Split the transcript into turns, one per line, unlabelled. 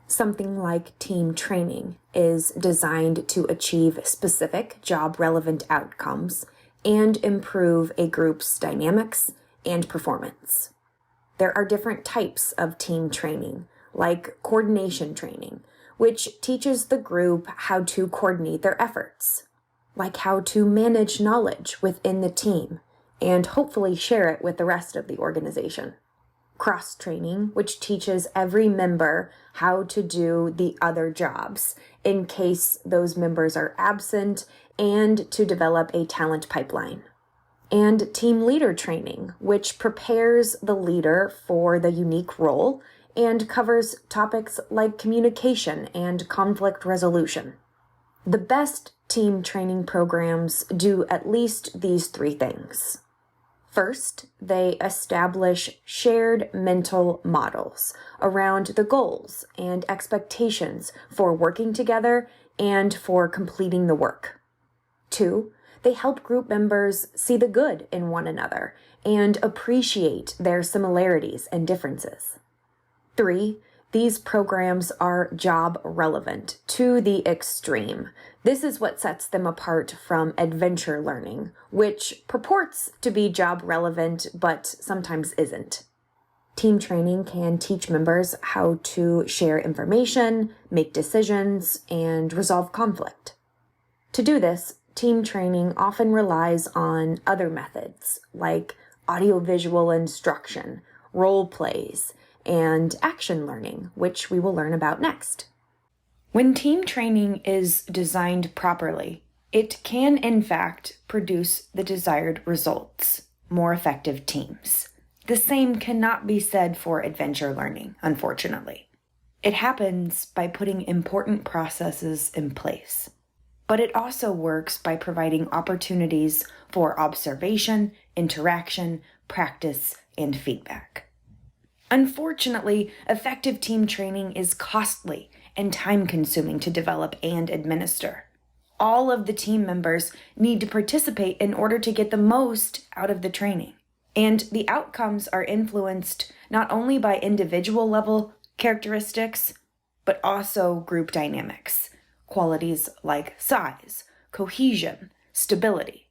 Something like team training is designed to achieve specific job-relevant outcomes and improve a group's dynamics and performance. There are different types of team training, like coordination training, which teaches the group how to coordinate their efforts, like how to manage knowledge within the team and hopefully share it with the rest of the organization. Cross-training, which teaches every member how to do the other jobs in case those members are absent and to develop a talent pipeline. And team leader training, which prepares the leader for the unique role and covers topics like communication and conflict resolution. The best team training programs do at least these three things. First, they establish shared mental models around the goals and expectations for working together and for completing the work. 2, they help group members see the good in one another and appreciate their similarities and differences. 3, these programs are job relevant to the extreme. This is what sets them apart from adventure learning, which purports to be job relevant but sometimes isn't. Team training can teach members how to share information, make decisions, and resolve conflict. To do this, team training often relies on other methods like audiovisual instruction, role plays, and action learning, which we will learn about next. When team training is designed properly, it can in fact produce the desired results, more effective teams. The same cannot be said for adventure learning, unfortunately. It happens by putting important processes in place, but it also works by providing opportunities for observation, interaction, practice, and feedback. Unfortunately, effective team training is costly and time-consuming to develop and administer. All of the team members need to participate in order to get the most out of the training. And the outcomes are influenced not only by individual level characteristics, but also group dynamics, qualities like size, cohesion, stability.